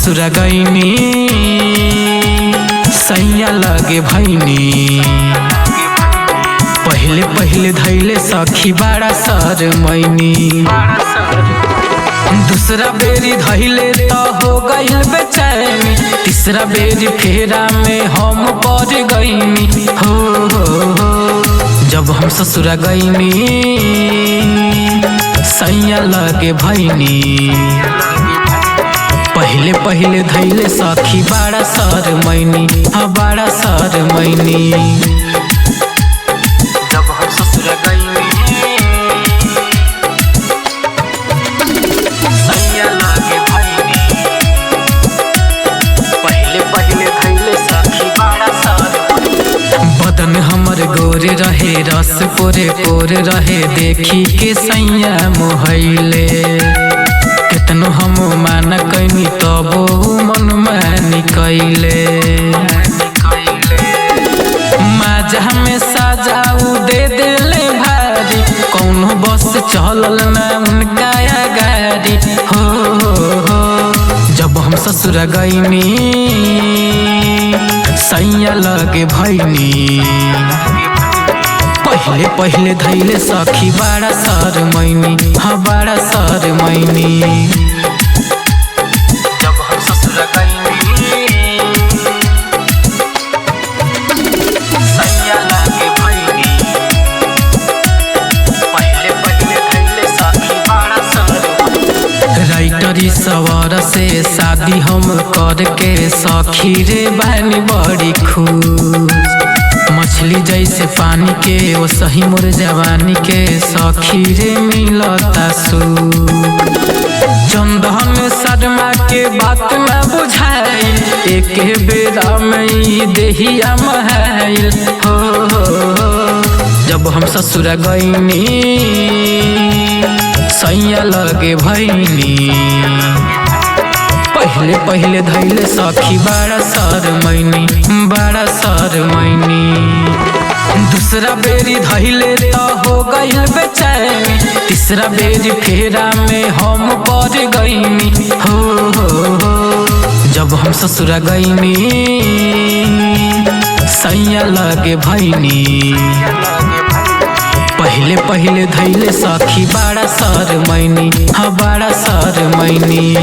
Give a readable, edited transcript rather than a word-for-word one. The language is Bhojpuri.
ससुरा गईनी सैया लगे भैनी। पहले पहले धैले सखी बड़ा शरमैनी। दूसरा बेरी धैले तो हो गईल बेचैनी। तीसरा बेरी फेरा में हम पड़ गईनी। हो जब हम ससुरा गईनी सैया लगे भैनी। पहले पहले धैले सखी बड़ा शरमैनी। हाँ बड़ा शरमैनी। जब हम ससुरा गईनी सैया लगे भैनी। पहले पहले धैले सखी बड़ा शरमैनी। बदन हमर गोरे रहे रस पोरे पोरे रहे। देखी के सैया मोहैले। केतनो हम मान कैनी तबो मन मानी कैले। माजा में साजाऊ दे दिले भारी। कौनो बस चलल ना उनका गाड़ी। हो जब हम ससुरा गईनी सैया लगे भैनी। पहले पहले धैले सखी बड़ा शरमैनी। हाँ बड़ा शरमैनी। जब हम ससुरा गईनी सैया लगे भैनी। पहले पहले धैले सखी बड़ा शरमैनी। राइटरी सवार से शादी हम करके सखी रे बानी बड़ी खुश। मछली जैसे पानी के वो सही मोर जवानी के सखी रे मिलता सू। चंदन शर्मा के बात न बुझाइल। एक बेरा में देहिया महाइल। हो जब हम ससुरा गईनी सैया लगे भैनी। पहले पहले धैले सखी बड़ा शरमैनी। बड़ा शरमैनी। दूसरा बेरी धैले तो हो गईल बेचैनी। तीसरा बेरी फेरा में हम पड़ गईनी। हो जब हम ससुरा गईनी सैया लगे भैनी। पहले पहले धैले सखी बड़ा शरमैनी। हाँ बड़ा शरमैनी।